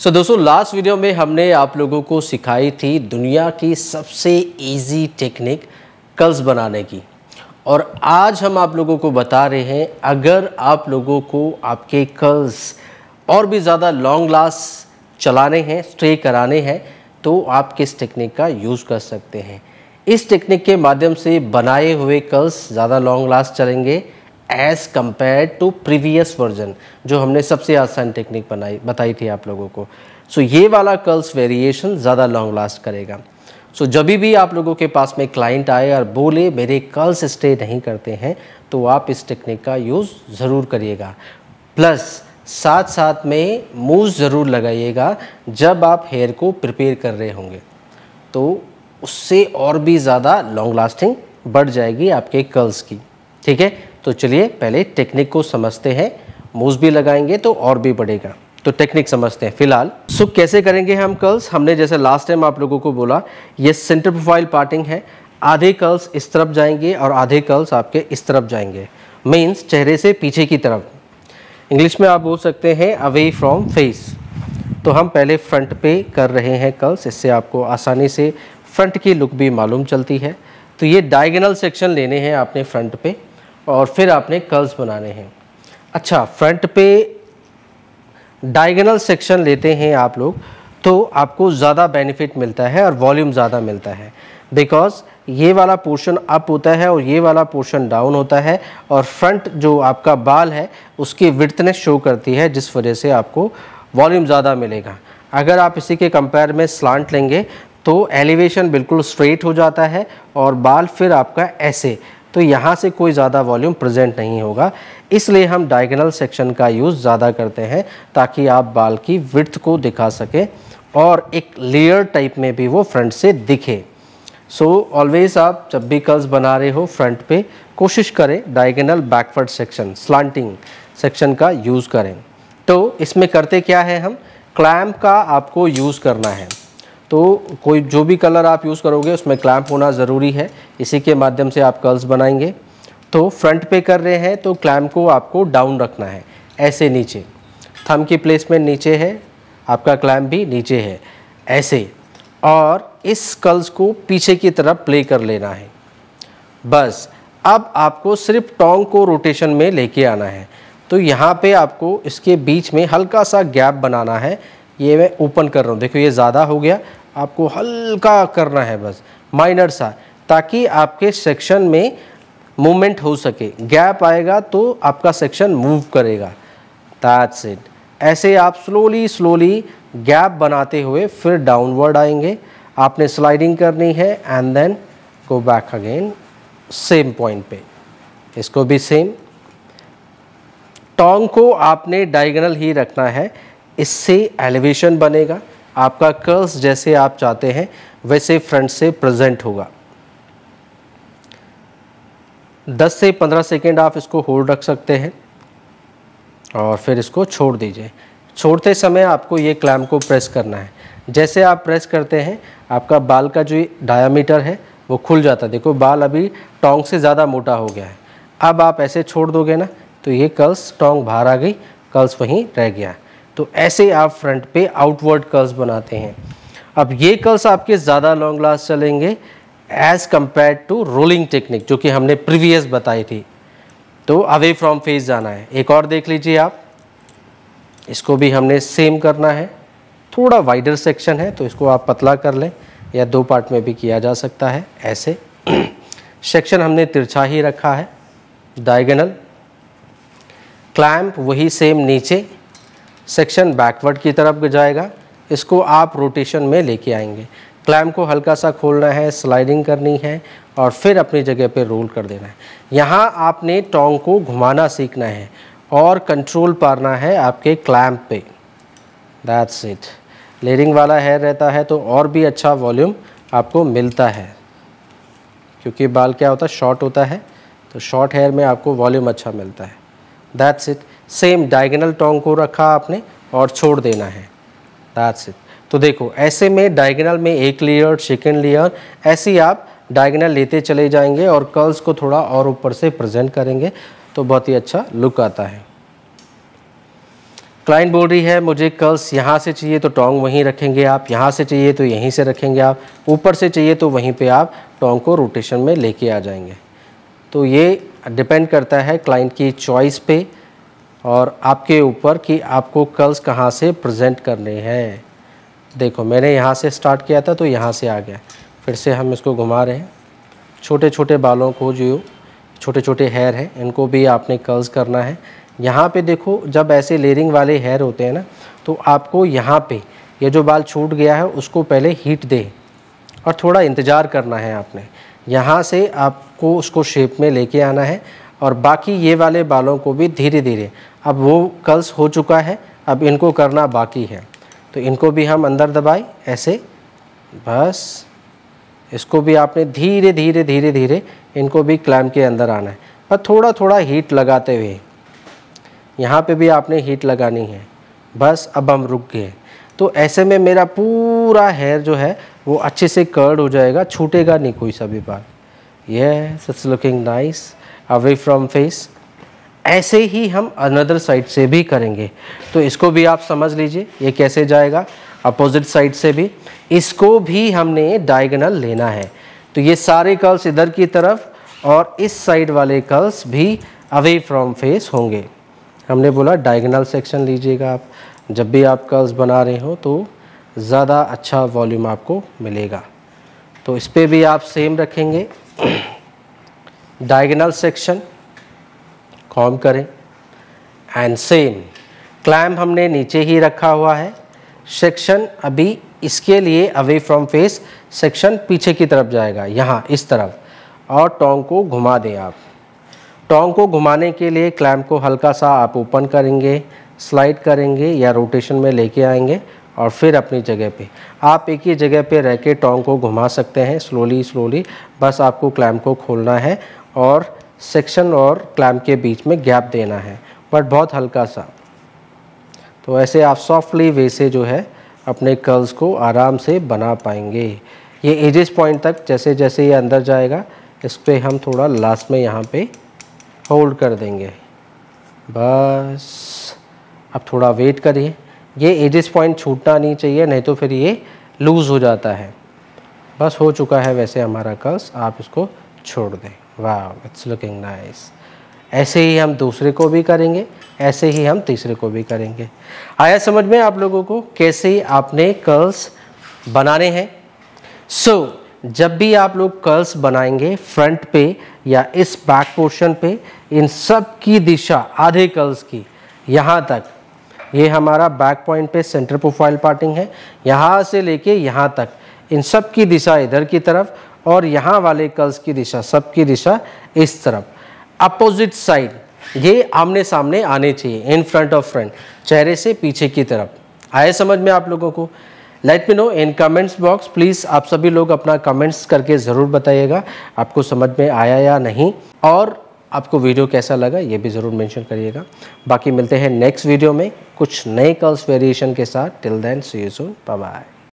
दोस्तों, last video में हमने आप लोगों को सिखाई थी दुनिया की सबसे इजी टेक्निक कर्ल्स बनाने की, और आज हम आप लोगों को बता रहे हैं अगर आप लोगों को आपके कर्ल्स और भी ज़्यादा लॉन्ग लास्ट चलाने हैं, स्टे कराने हैं, तो आप किस टेक्निक का यूज़ कर सकते हैं। इस टेक्निक के माध्यम से बनाए हुए कर्ल्स ज़्यादा लॉन्ग लास्ट चलेंगे as compare to previous version जो हमने सबसे आसान टेक्निक बताई थी आप लोगों को। सो ये वाला कर्ल्स वेरिएशन ज़्यादा लॉन्ग लास्ट करेगा। सो जब भी आप लोगों के पास में क्लाइंट आए और बोले मेरे कर्ल्स स्टे नहीं करते हैं, तो आप इस टेक्निक का यूज़ ज़रूर करिएगा। प्लस साथ साथ में मूव्स ज़रूर लगाइएगा जब आप हेयर को प्रिपेयर कर रहे होंगे, तो उससे और भी ज़्यादा लॉन्ग लास्टिंग बढ़ जाएगी आपके कर्ल्स की। ठीक है, तो चलिए पहले टेक्निक को समझते हैं। मूव्स भी लगाएंगे तो और भी बढ़ेगा, तो टेक्निक समझते हैं फिलहाल। सो कैसे करेंगे हम कर्ल्स? हमने जैसे लास्ट टाइम आप लोगों को बोला, ये सेंटर प्रोफाइल पार्टिंग है। आधे कर्ल्स इस तरफ जाएंगे और आधे कर्ल्स आपके इस तरफ जाएंगे, मीन्स चेहरे से पीछे की तरफ। इंग्लिश में आप बोल सकते हैं अवे फ्रॉम फेस। तो हम पहले फ्रंट पे कर रहे हैं कर्ल्स, इससे आपको आसानी से फ्रंट की लुक भी मालूम चलती है। तो ये डायगोनल सेक्शन लेने हैं आपने फ्रंट पे, और फिर आपने कर्ल्स बनाने हैं। अच्छा, फ्रंट पे डायगोनल सेक्शन लेते हैं आप लोग, तो आपको ज़्यादा बेनिफिट मिलता है और वॉल्यूम ज़्यादा मिलता है, बिकॉज ये वाला पोर्शन अप होता है और ये वाला पोर्शन डाउन होता है, और फ्रंट जो आपका बाल है उसकी विड्थनेस शो करती है, जिस वजह से आपको वॉल्यूम ज़्यादा मिलेगा। अगर आप इसी के कंपेयर में स्लांट लेंगे तो एलिवेशन बिल्कुल स्ट्रेट हो जाता है और बाल फिर आपका ऐसे, तो यहाँ से कोई ज़्यादा वॉल्यूम प्रेजेंट नहीं होगा। इसलिए हम डायगोनल सेक्शन का यूज़ ज़्यादा करते हैं, ताकि आप बाल की विड्थ को दिखा सकें और एक लेयर टाइप में भी वो फ्रंट से दिखे। सो ऑलवेज आप जब भी कर्ल्स बना रहे हो फ्रंट पे, कोशिश करें diagonal backward section, slanting section का यूज़ करें। तो इसमें करते क्या है, हम क्लैंप का आपको यूज़ करना है। तो कोई जो भी कलर आप यूज़ करोगे उसमें क्लैंप होना ज़रूरी है, इसी के माध्यम से आप कर्ल्स बनाएंगे। तो फ्रंट पे कर रहे हैं तो क्लैंप को आपको डाउन रखना है, ऐसे नीचे। थंब की प्लेसमेंट नीचे है, आपका क्लैंप भी नीचे है, ऐसे। और इस कर्ल्स को पीछे की तरफ प्ले कर लेना है बस। अब आपको सिर्फ टोंग को रोटेशन में लेके आना है। तो यहाँ पे आपको इसके बीच में हल्का सा गैप बनाना है। ये मैं ओपन कर रहा हूँ, देखो ये ज़्यादा हो गया, आपको हल्का करना है बस, माइनर सा, ताकि आपके सेक्शन में मूवमेंट हो सके। गैप आएगा तो आपका सेक्शन मूव करेगा, दैट्स इट। ऐसे आप स्लोली गैप बनाते हुए फिर डाउनवर्ड आएंगे। आपने स्लाइडिंग करनी है and then go back again same point पे। इसको भी सेम, टोंग को आपने डायगोनल ही रखना है, इससे एलिवेशन बनेगा। आपका कर्ल्स जैसे आप चाहते हैं वैसे फ्रंट से प्रेजेंट होगा। 10 से 15 सेकेंड आप इसको होल्ड रख सकते हैं और फिर इसको छोड़ दीजिए। छोड़ते समय आपको ये क्लैंप को प्रेस करना है। जैसे आप प्रेस करते हैं आपका बाल का जो डायामीटर है वो खुल जाता है। देखो बाल अभी टोंग से ज़्यादा मोटा हो गया है। अब आप ऐसे छोड़ दोगे ना तो ये कर्ल्स, टोंग बाहर आ गई, कर्ल्स वहीं रह गया। तो ऐसे आप फ्रंट पे आउटवर्ड कर्ल्स बनाते हैं। अब ये कर्ल्स आपके ज़्यादा लॉन्ग लास्ट चलेंगे as compare to rolling technique जो कि हमने प्रीवियस बताई थी। तो अवे फ्रॉम फेस जाना है। एक और देख लीजिए आप, इसको भी हमने सेम करना है। थोड़ा वाइडर सेक्शन है तो इसको आप पतला कर लें, या 2 पार्ट में भी किया जा सकता है ऐसे। सेक्शन हमने तिरछा ही रखा है, डायगोनल। क्लैंप वही सेम नीचे, सेक्शन बैकवर्ड की तरफ जाएगा। इसको आप रोटेशन में लेके आएंगे। क्लैंप को हल्का सा खोलना है, स्लाइडिंग करनी है और फिर अपनी जगह पे रोल कर देना है। यहाँ आपने टोंग को घुमाना सीखना है और कंट्रोल पाना है आपके क्लैंप पे, दैट्स इट। लेयरिंग वाला हेयर रहता है तो और भी अच्छा वॉल्यूम आपको मिलता है, क्योंकि बाल क्या होता है, शॉर्ट होता है, तो शॉर्ट हेयर में आपको वॉल्यूम अच्छा मिलता है, that's it. Same diagonal Tong को रखा आपने और छोड़ देना है, दैट्स इट। तो देखो ऐसे में डायगोनल में एक लेयर, सेकेंड लेयर, ऐसे ही आप डायगोनल लेते चले जाएंगे और कर्ल्स को थोड़ा और ऊपर से प्रेजेंट करेंगे। तो बहुत ही अच्छा लुक आता है। क्लाइंट बोल रही है मुझे कर्ल्स यहाँ से चाहिए तो टोंग वहीं रखेंगे आप, यहाँ से चाहिए तो यहीं से रखेंगे आप, ऊपर से चाहिए तो वहीं पे आप टोंग को रोटेशन में लेके आ जाएंगे। तो ये डिपेंड करता है क्लाइंट की चॉइस पे और आपके ऊपर कि आपको कर्ल्स कहाँ से प्रेजेंट करने हैं। देखो मैंने यहाँ से स्टार्ट किया था तो यहाँ से आ गया, फिर से हम इसको घुमा रहे हैं। छोटे छोटे बालों को, जो छोटे छोटे हेयर हैं, इनको भी आपने कर्ल्स करना है। यहाँ पे देखो जब ऐसे लेयरिंग वाले हेयर होते हैं ना, तो आपको यहाँ पे ये जो बाल छूट गया है उसको पहले हीट दे और थोड़ा इंतज़ार करना है आपने। यहाँ से आपको उसको शेप में लेके आना है और बाकी ये वाले बालों को भी धीरे धीरे, अब वो कर्ल्स हो चुका है, अब इनको करना बाकी है। तो इनको भी हम अंदर दबाए ऐसे, बस इसको भी आपने धीरे धीरे धीरे धीरे इनको भी क्लैम्प के अंदर आना है, पर थोड़ा थोड़ा हीट लगाते हुए। यहाँ पे भी आपने हीट लगानी है। बस अब हम रुक गए। तो ऐसे में मेरा पूरा हेयर जो है वो अच्छे से कर्ड हो जाएगा, छूटेगा नहीं कोई सा भी बाल। Yes, it's looking nice away from face. ऐसे ही हम अनदर साइड से भी करेंगे। तो इसको भी आप समझ लीजिए ये कैसे जाएगा। अपोजिट साइड से भी इसको भी हमने डायगोनल लेना है। तो ये सारे कर्ल्स इधर की तरफ और इस साइड वाले कर्ल्स भी अवे फ्रॉम फेस होंगे। हमने बोला डायगोनल सेक्शन लीजिएगा आप, जब भी आप कर्ल्स बना रहे हो तो ज़्यादा अच्छा वॉल्यूम आपको मिलेगा। तो इस पर भी आप सेम रखेंगे, डायगोनल सेक्शन कॉम्ब करें एंड सेम क्लैम्प हमने नीचे ही रखा हुआ है। सेक्शन अभी इसके लिए अवे फ्रॉम फेस सेक्शन पीछे की तरफ जाएगा, यहाँ इस तरफ, और टोंग को घुमा दें आप। टोंग को घुमाने के लिए क्लैम्प को हल्का सा आप ओपन करेंगे, स्लाइड करेंगे या रोटेशन में लेके आएंगे और फिर अपनी जगह पे आप एक ही जगह पे रह के टोंग को घुमा सकते हैं स्लोली स्लोली। बस आपको क्लैम्प को खोलना है और सेक्शन और क्लैम्प के बीच में गैप देना है, बट बहुत हल्का सा। तो ऐसे आप सॉफ्टली वे से जो है अपने कर्ल्स को आराम से बना पाएंगे। ये एजेस पॉइंट तक जैसे जैसे ये अंदर जाएगा, इस पर हम थोड़ा लास्ट में यहाँ पे होल्ड कर देंगे। बस अब थोड़ा वेट करिए, ये एजेस पॉइंट छूटना नहीं चाहिए, नहीं तो फिर ये लूज़ हो जाता है। बस हो चुका है वैसे हमारा कर्ल्स, आप इसको छोड़ दें। वाह, इट्स लुकिंग नाइस। ऐसे ही हम दूसरे को भी करेंगे, ऐसे ही हम तीसरे को भी करेंगे। आया समझ में आप लोगों को कैसे आपने कर्ल्स बनाने हैं? सो जब भी आप लोग कर्ल्स बनाएंगे फ्रंट पे या इस बैक पोर्शन पे, इन सब की दिशा आधे कर्ल्स की यहाँ तक, ये हमारा बैक पॉइंट पे सेंटर प्रोफाइल पार्टिंग है, यहाँ से लेके यहाँ तक, इन सब की दिशा इधर की तरफ और यहाँ वाले कर्ल्स की दिशा, सब की दिशा इस तरफ। अपोजिट साइड ये आमने सामने आने चाहिए, इन फ्रंट ऑफ फ्रंट, चेहरे से पीछे की तरफ। आए समझ में आप लोगों को? Let me know in comments box. Please आप सभी लोग अपना कमेंट्स करके ज़रूर बताइएगा आपको समझ में आया या नहीं, और आपको वीडियो कैसा लगा ये भी ज़रूर मेंशन करिएगा। बाकी मिलते हैं नेक्स्ट वीडियो में कुछ नए कर्ल्स वेरिएशन के साथ। Till then see you soon, bye bye.